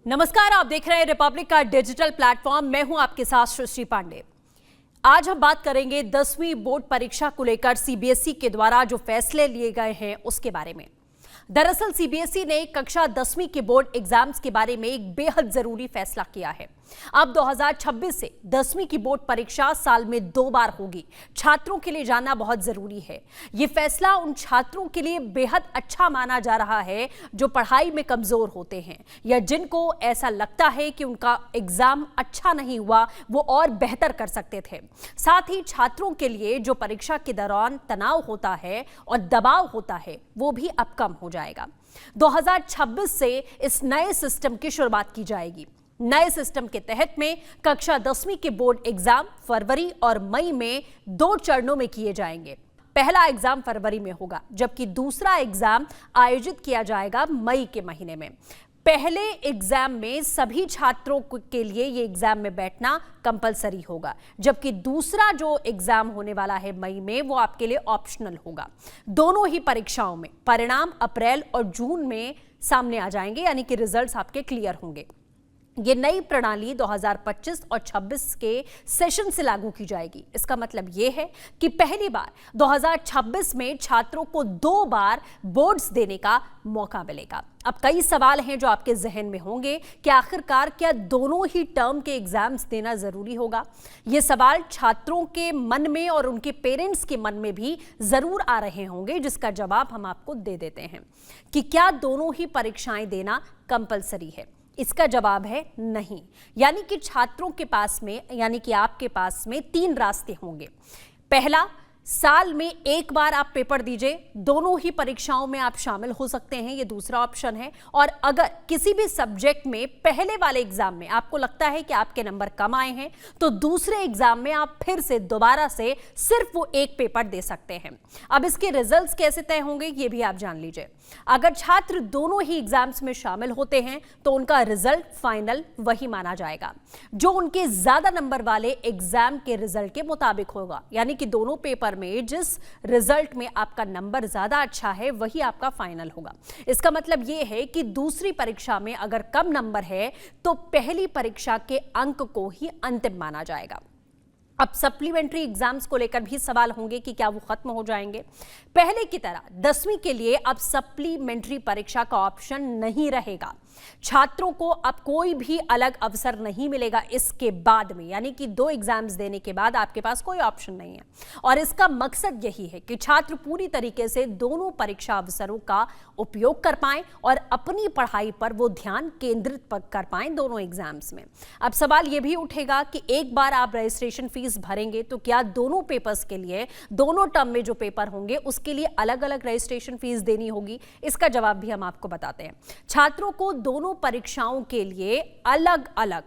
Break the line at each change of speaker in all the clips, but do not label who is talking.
नमस्कार, आप देख रहे हैं रिपब्लिक का डिजिटल प्लेटफॉर्म। मैं हूं आपके साथ सृष्टि पांडे। आज हम बात करेंगे 10वीं बोर्ड परीक्षा को लेकर सीबीएसई के द्वारा जो फैसले लिए गए हैं उसके बारे में। दरअसल सीबीएसई ने कक्षा 10वीं के बोर्ड एग्जाम्स के बारे में एक बेहद जरूरी फैसला किया है। अब 2026 से 10वीं की बोर्ड परीक्षा साल में 2 बार होगी। छात्रों के लिए जानना बहुत जरूरी है। यह फैसला उन छात्रों के लिए बेहद अच्छा माना जा रहा है जो पढ़ाई में कमजोर होते हैं या जिनको ऐसा लगता है कि उनका एग्जाम अच्छा नहीं हुआ, वो और बेहतर कर सकते थे। साथ ही छात्रों के लिए जो परीक्षा के दौरान तनाव होता है और दबाव होता है वो भी अब कम हो जाएगा। 2026 से इस नए सिस्टम की शुरुआत की जाएगी। नए सिस्टम के तहत में कक्षा 10वीं के बोर्ड एग्जाम फरवरी और मई में 2 चरणों में किए जाएंगे। पहला एग्जाम फरवरी में होगा, जबकि दूसरा एग्जाम आयोजित किया जाएगा मई के महीने में। पहले एग्जाम में सभी छात्रों के लिए ये एग्जाम में बैठना कंपलसरी होगा, जबकि दूसरा जो एग्जाम होने वाला है मई में वो आपके लिए ऑप्शनल होगा। दोनों ही परीक्षाओं में परिणाम अप्रैल और जून में सामने आ जाएंगे, यानी कि रिजल्ट्स आपके क्लियर होंगे। ये नई प्रणाली 2025 और 26 के सेशन से लागू की जाएगी। इसका मतलब ये है कि पहली बार 2026 में छात्रों को 2 बार बोर्ड्स देने का मौका मिलेगा। अब कई सवाल हैं जो आपके जहन में होंगे कि आखिरकार क्या दोनों ही टर्म के एग्जाम्स देना जरूरी होगा। ये सवाल छात्रों के मन में और उनके पेरेंट्स के मन में भी जरूर आ रहे होंगे, जिसका जवाब हम आपको दे देते हैं कि क्या दोनों ही परीक्षाएं देना कंपलसरी है। इसका जवाब है नहीं। यानी कि छात्रों के पास में, यानी कि आपके पास में 3 रास्ते होंगे। पहला, साल में 1 बार आप पेपर दीजिए, दोनों ही परीक्षाओं में आप शामिल हो सकते हैं, ये दूसरा ऑप्शन है। और अगर किसी भी सब्जेक्ट में पहले वाले एग्जाम में आपको लगता है कि आपके नंबर कम आए हैं तो दूसरे एग्जाम में आप फिर से दोबारा से सिर्फ वो 1 पेपर दे सकते हैं। अब इसके रिजल्ट्स कैसे तय होंगे ये भी आप जान लीजिए। अगर छात्र दोनों ही एग्जाम्स में शामिल होते हैं तो उनका रिजल्ट फाइनल वही माना जाएगा जो उनके ज्यादा नंबर वाले एग्जाम के रिजल्ट के मुताबिक होगा। यानी कि दोनों पेपर में जिस रिजल्ट में आपका नंबर ज्यादा अच्छा है वही आपका फाइनल होगा। इसका मतलब यह है कि दूसरी परीक्षा में अगर कम नंबर है तो पहली परीक्षा के अंक को ही अंतिम माना जाएगा। अब सप्लीमेंट्री एग्जाम्स को लेकर भी सवाल होंगे कि क्या वो खत्म हो जाएंगे। पहले की तरह 10वीं के लिए अब सप्लीमेंट्री परीक्षा का ऑप्शन नहीं रहेगा। छात्रों को अब कोई भी अलग अवसर नहीं मिलेगा इसके बाद में, यानी कि 2 एग्जाम्स देने के बाद आपके पास कोई ऑप्शन नहीं है। और इसका मकसद यही है कि छात्र पूरी तरीके से दोनों परीक्षा अवसरों का उपयोग कर पाएं और अपनी पढ़ाई पर वो ध्यान केंद्रित कर पाएं दोनों एग्जाम्स में। अब सवाल यह भी उठेगा कि एक बार आप रजिस्ट्रेशन फीस भरेंगे तो क्या दोनों पेपर्स के लिए, दोनों टर्म में जो पेपर होंगे उसके लिए अलग अलग रजिस्ट्रेशन फीस देनी होगी। इसका जवाब भी हम आपको बताते हैं। छात्रों को दोनों परीक्षाओं के लिए अलग अलग,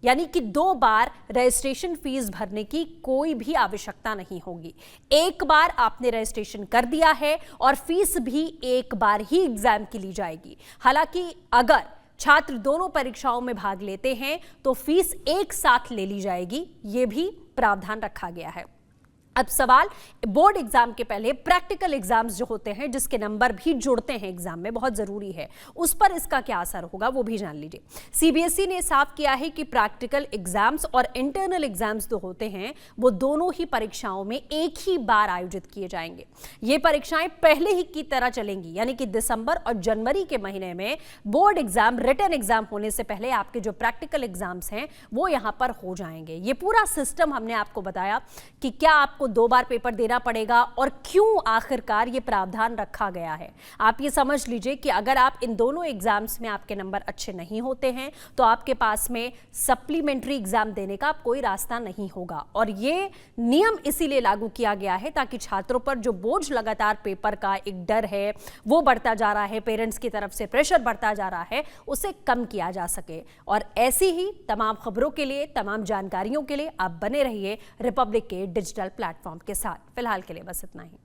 यानी कि 2 बार रजिस्ट्रेशन फीस भरने की कोई भी आवश्यकता नहीं होगी। एक बार आपने रजिस्ट्रेशन कर दिया है और फीस भी एक बार ही एग्जाम की ली जाएगी। हालांकि अगर छात्र दोनों परीक्षाओं में भाग लेते हैं तो फीस एक साथ ले ली जाएगी, यह भी प्रावधान रखा गया है। अब सवाल, बोर्ड एग्जाम के पहले प्रैक्टिकल एग्जाम्स जो होते हैं जिसके नंबर भी जुड़ते हैं एग्जाम में, बहुत जरूरी है, उस पर इसका क्या असर होगा वो भी जान लीजिए। सीबीएसई ने साफ किया है कि प्रैक्टिकल एग्जाम्स और इंटरनल एग्जाम्स जो होते हैं वो दोनों ही परीक्षाओं में एक ही बार आयोजित किए जाएंगे। ये परीक्षाएं पहले ही की तरह चलेंगी, यानी कि दिसंबर और जनवरी के महीने में बोर्ड एग्जाम, रिटन एग्जाम होने से पहले आपके जो प्रैक्टिकल एग्जाम्स हैं वो यहां पर हो जाएंगे। ये पूरा सिस्टम हमने आपको बताया कि क्या आपको 2 बार पेपर देना पड़ेगा और क्यों आखिरकार ये प्रावधान रखा गया है। आप ये समझ लीजिए कि अगर आप इन दोनों एग्जाम्स में आपके नंबर अच्छे नहीं होते हैं तो आपके पास में सप्लीमेंट्री एग्जाम देने का कोई रास्ता नहीं होगा। और ये नियम इसीलिए लागू किया गया है ताकि छात्रों पर जो बोझ लगातार पेपर का एक डर है वो बढ़ता जा रहा है, पेरेंट्स की तरफ से प्रेशर बढ़ता जा रहा है, उसे कम किया जा सके। और ऐसी ही तमाम खबरों के लिए, तमाम जानकारियों के लिए आप बने रहिए रिपब्लिक के डिजिटल प्लेटफॉर्म के साथ। फिलहाल के लिए बस इतना ही।